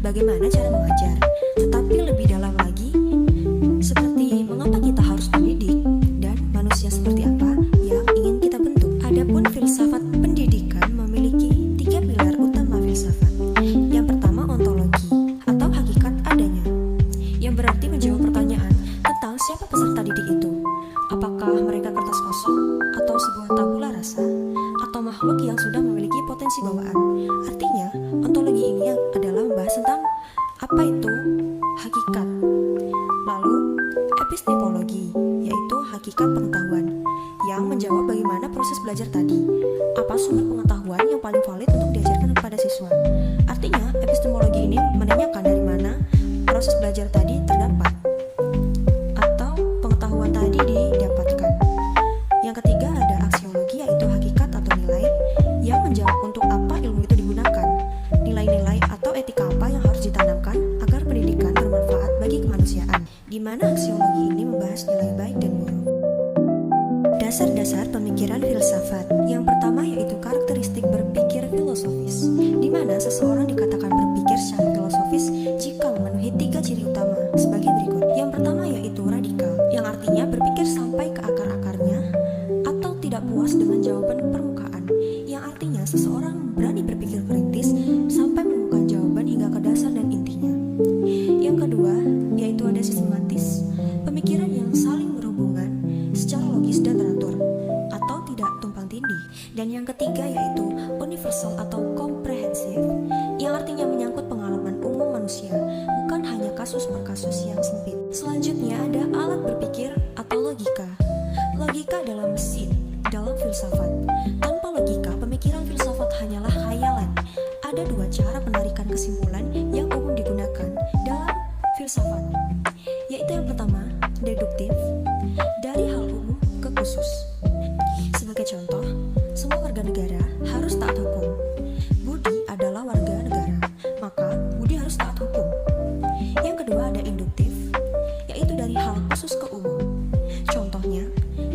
bagaimana cara mengajar, tetapi lebih dalam lagi, seperti mengapa kita harus mendidik dan manusia seperti apa yang ingin kita bentuk. Adapun filsafat pendidikan memiliki 3 pilar utama filsafat. Yang pertama, ontologi atau hakikat adanya, yang berarti menjawab pertanyaan tentang siapa peserta didik itu. Apakah mereka kertas kosong atau sebuah tabula rasa atau makhluk yang sudah memiliki potensi bawaan. Artinya, ontologi ini adalah membahas tentang apa itu hakikat. Lalu, epistemologi, yaitu hakikat pengetahuan, yang menjawab bagaimana proses belajar tadi. Apa sumber pengetahuan yang paling valid untuk diajarkan kepada siswa. Artinya, epistemologi ini menanyakan dari mana proses belajar tadi terdapat atau pengetahuan tadi didapatkan. Yang ketiga ada aksiologi, yaitu hakikat atau nilai, yang menjawab untuk apa ilmu itu digunakan. Nilai-nilai atau etika apa yang harus ditanamkan agar pendidikan bermanfaat bagi kemanusiaan, di mana aksiologi ini membahas nilai baik dan buruk. Dasar-dasar pemikiran filsafat. Yang pertama yaitu karakteristik berpikir filosofis, di mana seseorang dikatakan berpikir secara filosofis jika memenuhi 3 ciri utama sebagai berikut. Yang pertama yaitu radikal, yang artinya berpikir sampai ke akar-akarnya atau tidak puas dengan jawaban permukaan, yang artinya seseorang berani berpikir kritis sampai menemukan jawaban hingga ke dasar dan intinya. Yang kedua yaitu ada sistematis, pemikiran yang saling berhubungan secara logis dan teratur atau tidak tumpang tindih. Dan yang ketiga yaitu universal atau komprehensif, yang artinya menyangkut pengalaman umum manusia, bukan hanya kasus per kasus yang sempit. Selanjutnya ada alat berpikir atau logika. Logika adalah mesin dalam filsafat. Tanpa logika, pemikiran filsafat hanyalah khayalan. Ada 2 cara penarikan kesimpulan yang umum digunakan dalam filsafat, yaitu yang pertama, deduktif, dari hal umum ke khusus. Sebagai contoh, semua warga negara harus taat hukum. Budi adalah warga negara, maka Budi harus taat hukum. Yang kedua ada induktif, yaitu dari hal khusus ke umum. Contohnya,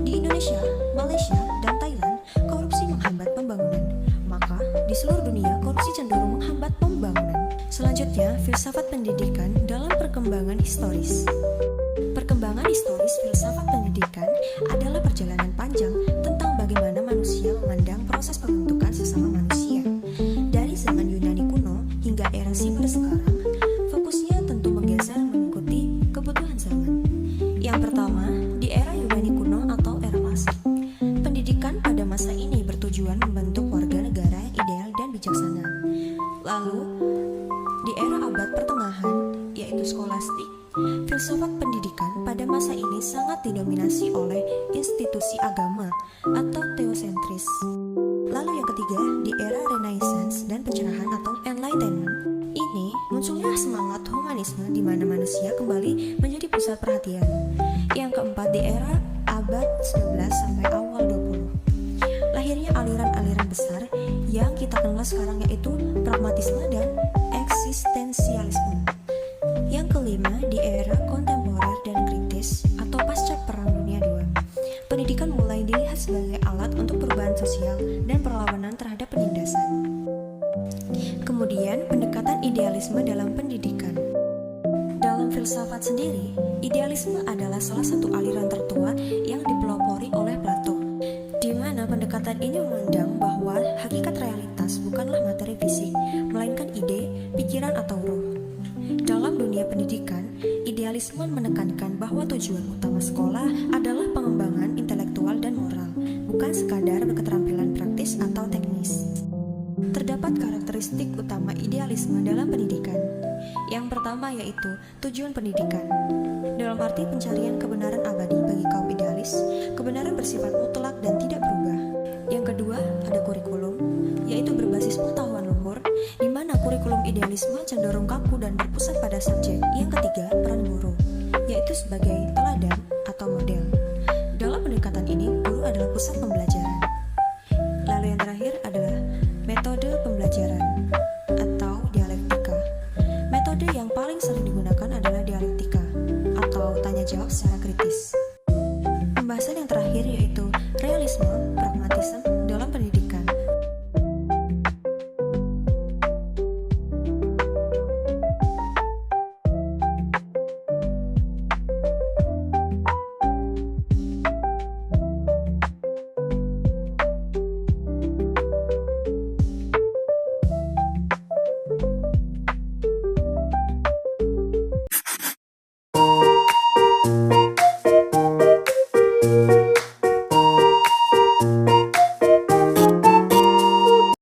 di Indonesia, Malaysia, dan Thailand, korupsi menghambat pembangunan, maka di seluruh dunia korupsi cenderung menghambat pembangunan. Selanjutnya, filsafat pendidikan dalam perkembangan historis. Perkembangan historis filsafat pendidikan adalah perjalanan panjang tentang bagaimana manusia memandang proses pembentukan sesama manusia. Dari zaman Yunani kuno hingga era siber sekarang, fokusnya tentu menggeser mengikuti kebutuhan zaman. Yang pertama, di era Yunani kuno atau era klasik. Pendidikan pada masa ini bertujuan membentuk warga negara yang ideal dan bijaksana. Lalu, di era abad pertengahan, yaitu skolastik, filsafat pendidikan pada masa ini sangat didominasi oleh institusi agama atau teosentris. Lalu yang ketiga, di era Renaissance dan pencerahan atau Enlightenment, ini munculnya semangat humanisme di mana manusia kembali menjadi pusat perhatian. Yang keempat, di era abad 19 sampai awal 20, lahirnya aliran-aliran besar yang kita kenal sekarang yaitu pragmatisme dan eksistensialisme. Yang kelima, di era kontemporer dan kritis atau pasca Perang Dunia II, pendidikan mulai dilihat sebagai alat untuk perubahan sosial dan perlawanan terhadap penindasan. Kemudian, pendekatan idealisme dalam pendidikan. Dalam filsafat sendiri, idealisme adalah salah satu aliran tertua yang dipelopori oleh Plato, di mana pendekatan ini memandang bahwa hakikat realitas bukanlah materi fisik, melainkan ide, pikiran atau roh. Dalam dunia pendidikan, idealisme menekankan bahwa tujuan utama sekolah adalah pengembangan intelektual dan moral, bukan sekadar keterampilan praktis atau teknis. Terdapat karakteristik utama idealisme dalam pendidikan. Yang pertama yaitu tujuan pendidikan. Dalam arti pencarian kebenaran abadi bagi kaum idealis, kebenaran bersifat mutlak dan tidak berubah. Yang kedua ada kurikulum, yaitu berbasis pengetahuan luhur, di mana kurikulum idealisme cenderung kaku dan berpusat pada subjek. Yang ketiga, peran guru, yaitu sebagai teladan atau model. Dalam pendekatan ini, guru adalah pusat pembelajaran. Lalu yang terakhir adalah metode pembelajaran atau dialektika. Metode yang paling sering digunakan adalah dialektika atau tanya jawab secara kritis. Pembahasan yang terakhir yaitu realisme